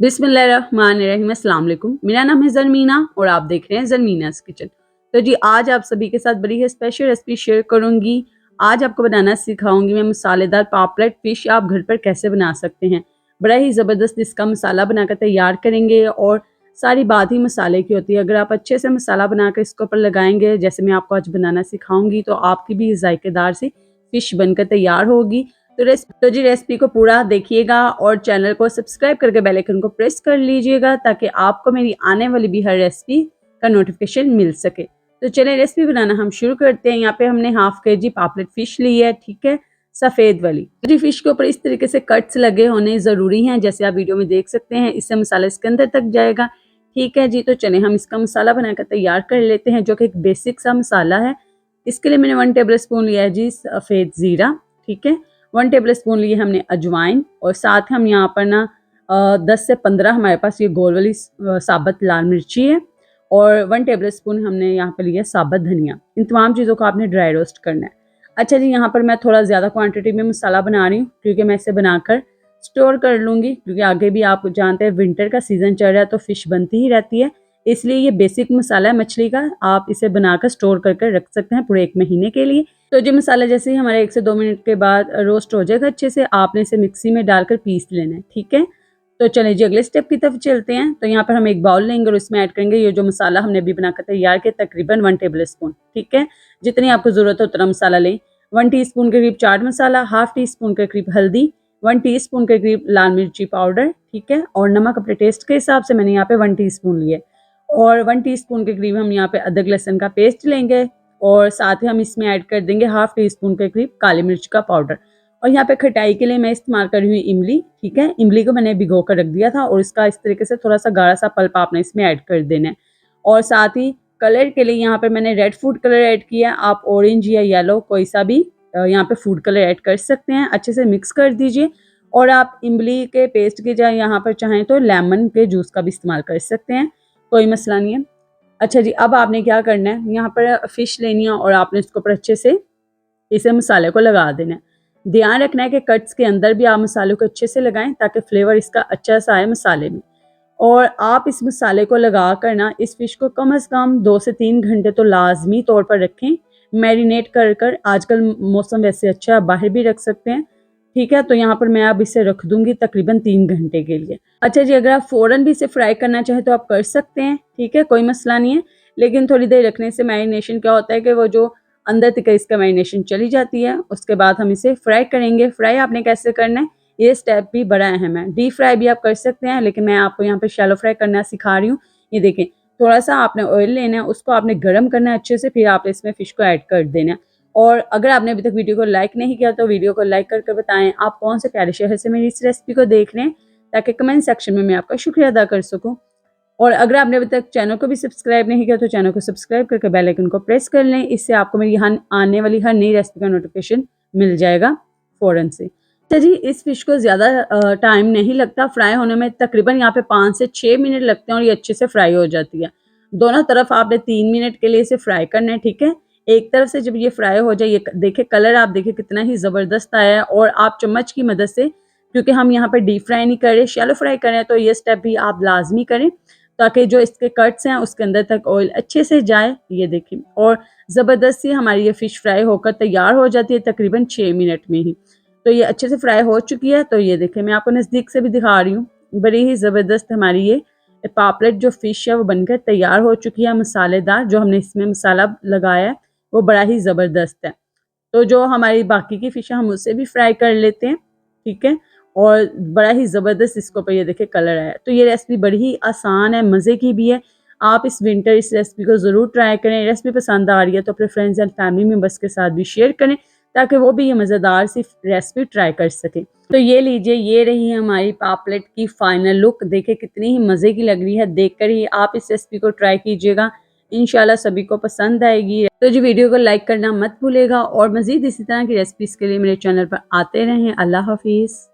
बिस्मिल्लाहिर्रहमानिर्रहीम, अस्सलाम वालेकुम। मेरा नाम है ज़रमीना और आप देख रहे हैं ज़रमीना's किचन। तो जी आज आप सभी के साथ बड़ी ही स्पेशल रेसिपी शेयर करूंगी। आज आपको बनाना सिखाऊंगी मैं मसालेदार पापलेट फ़िश। आप घर पर कैसे बना सकते हैं, बड़ा ही ज़बरदस्त इसका मसाला बनाकर तैयार करेंगे और सारी बात ही मसाले की होती है। अगर आप अच्छे से मसाला बनाकर इसके ऊपर लगाएंगे, जैसे मैं आपको आज बनाना सिखाऊंगी, तो आपकी भी जायकेदार सी फ़िश बनकर तैयार होगी। तो जी रेसिपी को पूरा देखिएगा और चैनल को सब्सक्राइब करके बेल आइकन को प्रेस कर लीजिएगा ताकि आपको मेरी आने वाली भी हर रेसिपी का नोटिफिकेशन मिल सके। तो चलिए रेसिपी बनाना हम शुरू करते हैं। यहाँ पे हमने हाफ केजी पापलेट फिश ली है, ठीक है, सफ़ेद वाली। जी फिश के ऊपर इस तरीके से कट्स लगे होने ज़रूरी हैं, जैसे आप वीडियो में देख सकते हैं। इससे मसाला इसके अंदर तक जाएगा, ठीक है जी। तो चलिए हम इसका मसाला बनाकर तैयार कर लेते हैं, जो कि एक बेसिक सा मसाला है। इसके लिए मैंने 1 टेबल स्पून लिया है जी सफ़ेद ज़ीरा, ठीक है। 1 टेबल स्पून लिए हमने अजवाइन और साथ हम यहाँ पर ना 10 से 15 हमारे पास ये गोल वाली साबुत लाल मिर्ची है और 1 टेबल स्पून हमने यहाँ पर लिया साबुत धनिया। इन तमाम चीज़ों को आपने ड्राई रोस्ट करना है। अच्छा जी, यहाँ पर मैं थोड़ा ज़्यादा क्वांटिटी में मसाला बना रही हूँ क्योंकि मैं इसे बनाकर स्टोर कर लूँगी, क्योंकि आगे भी आप जानते हैं विंटर का सीज़न चल रहा है तो फ़िश बनती ही रहती है। इसलिए ये बेसिक मसाला है मछली का, आप इसे बनाकर स्टोर करके रख सकते हैं पूरे 1 महीने के लिए। तो जो मसाला जैसे ही हमारे 1 से 2 मिनट के बाद रोस्ट हो जाएगा अच्छे से, आपने इसे मिक्सी में डालकर पीस लेना है, ठीक है। तो चलिए जी अगले स्टेप की तरफ चलते हैं। तो यहाँ पर हम एक बाउल लेंगे और इसमें ऐड करेंगे ये जो मसाला हमने अभी बनाकर तैयार किया, तकरीबन 1 टेबल स्पून, ठीक है। जितनी आपको ज़रूरत हो उतना मसाला लें। 1 टीस्पून के करीब chaat masala, half tea spoon के करीब हल्दी, 1 टीस्पून के करीब लाल मिर्ची पाउडर, ठीक है। और नमक अपने टेस्ट के हिसाब से मैंने यहाँ पे 1 टीस्पून लिए और 1 टीस्पून के करीब हम यहाँ पे अदरक लहसुन का पेस्ट लेंगे और साथ ही हम इसमें ऐड कर देंगे हाफ टी स्पून के करीब काली मिर्च का पाउडर। और यहाँ पे खटाई के लिए मैं इस्तेमाल कर रही हूँ इमली, ठीक है। इमली को मैंने भिगो कर रख दिया था और इसका इस तरीके से थोड़ा सा गाढ़ा सा पल्प आपने इसमें ऐड कर देना है। और साथ ही कलर के लिए यहाँ पर मैंने रेड फूड कलर ऐड किया, आप ऑरेंज या येलो कोई सा भी यहाँ पे फूड कलर ऐड कर सकते हैं। अच्छे से मिक्स कर दीजिए और आप इमली के पेस्ट के जाए यहाँ पर चाहें तो लेमन के जूस का भी इस्तेमाल कर सकते हैं, कोई मसला नहीं है। अच्छा जी, अब आपने क्या करना है, यहाँ पर फ़िश लेनी है और आपने इसके ऊपर अच्छे से इसे मसाले को लगा देना है। ध्यान रखना है कि कट्स के अंदर भी आप मसाले को अच्छे से लगाएं ताकि फ्लेवर इसका अच्छा सा आए मसाले में। और आप इस मसाले को लगा कर ना इस फ़िश को कम से कम 2 से 3 घंटे तो लाजमी तौर पर रखें, मैरिनेट कर कर। आजकल मौसम वैसे अच्छा है, बाहर भी रख सकते हैं, ठीक है। तो यहाँ पर मैं अब इसे रख दूंगी तकरीबन 3 घंटे के लिए। अच्छा जी, अगर आप फ़ौरन भी इसे फ्राई करना चाहें तो आप कर सकते हैं, ठीक है, कोई मसला नहीं है। लेकिन थोड़ी देर रखने से मैरिनेशन क्या होता है कि वो जो अंदर तक इसका मैरिनेशन चली जाती है, उसके बाद हम इसे फ्राई करेंगे। फ्राई आपने कैसे करना है, ये स्टेप भी बड़ा अहम है। डीप फ्राई भी आप कर सकते हैं, लेकिन मैं आपको यहाँ पे शैलो फ्राई करना सिखा रही हूँ। ये देखें, थोड़ा सा आपने ऑयल लेना है, उसको आपने गर्म करना है अच्छे से, फिर आप इसमें फ़िश को ऐड कर देना है। और अगर आपने अभी तक वीडियो को लाइक नहीं किया तो वीडियो को लाइक करके बताएं आप कौन से प्यारे शहर से मेरी इस रेसिपी को देख रहे हैं, ताकि कमेंट सेक्शन में मैं आपका शुक्रिया अदा कर सकूं। और अगर आपने अभी तक चैनल को भी सब्सक्राइब नहीं किया तो चैनल को सब्सक्राइब करके बेल आइकन को प्रेस कर लें, इससे आपको मेरी आने वाली हर नई रेसिपी का नोटिफिकेशन मिल जाएगा फ़ौरन से। अच्छा जी, इस फिश को ज़्यादा टाइम नहीं लगता फ्राई होने में, तकरीबन यहाँ पे 5 से 6 मिनट लगते हैं और ये अच्छे से फ्राई हो जाती है। दोनों तरफ आपने 3 मिनट के लिए इसे फ्राई करना है, ठीक है। एक तरफ से जब ये फ्राई हो जाए, ये देखिए कलर आप देखिए कितना ही ज़बरदस्त आया है। और आप चम्मच की मदद से, क्योंकि हम यहाँ पर डीप फ्राई नहीं कर रहे, शैलो फ्राई कर रहे हैं, तो ये स्टेप भी आप लाजमी करें ताकि जो इसके कट्स हैं उसके अंदर तक ऑयल अच्छे से जाए। ये देखिए, और ज़बरदस्त सी हमारी ये फ़िश फ्राई होकर तैयार हो जाती है तकरीबन 6 मिनट में ही। तो ये अच्छे से फ्राई हो चुकी है। तो ये देखिए, मैं आपको नज़दीक से भी दिखा रही हूँ, बड़ी ही ज़बरदस्त हमारी ये पापलेट जो फ़िश है वो बनकर तैयार हो चुकी है। मसालेदार जो हमने इसमें मसाला लगाया है वो बड़ा ही ज़बरदस्त है। तो जो हमारी बाकी की फ़िश है हम उससे भी फ्राई कर लेते हैं, ठीक है। और बड़ा ही ज़बरदस्त इसके ऊपर ये देखिए कलर आया है। तो ये रेसिपी बड़ी ही आसान है, मज़े की भी है। आप इस विंटर इस रेसिपी को ज़रूर ट्राई करें। रेसिपी पसंद आ रही है तो अपने फ्रेंड्स एंड फैमिली मेम्बर्स के साथ भी शेयर करें ताकि वो भी ये मज़ेदार सी रेसिपी ट्राई कर सकें। तो ये लीजिए, ये रही है हमारी पापलेट की फाइनल लुक। देखिए कितनी ही मज़े की लग रही है, देखकर ही आप इस रेसिपी को ट्राई कीजिएगा, इंशाल्लाह सभी को पसंद आएगी। तो जी वीडियो को लाइक करना मत भूलिएगा और मज़ीद इसी तरह की रेसिपीज़ के लिए मेरे चैनल पर आते रहें। अल्लाह हाफिज़।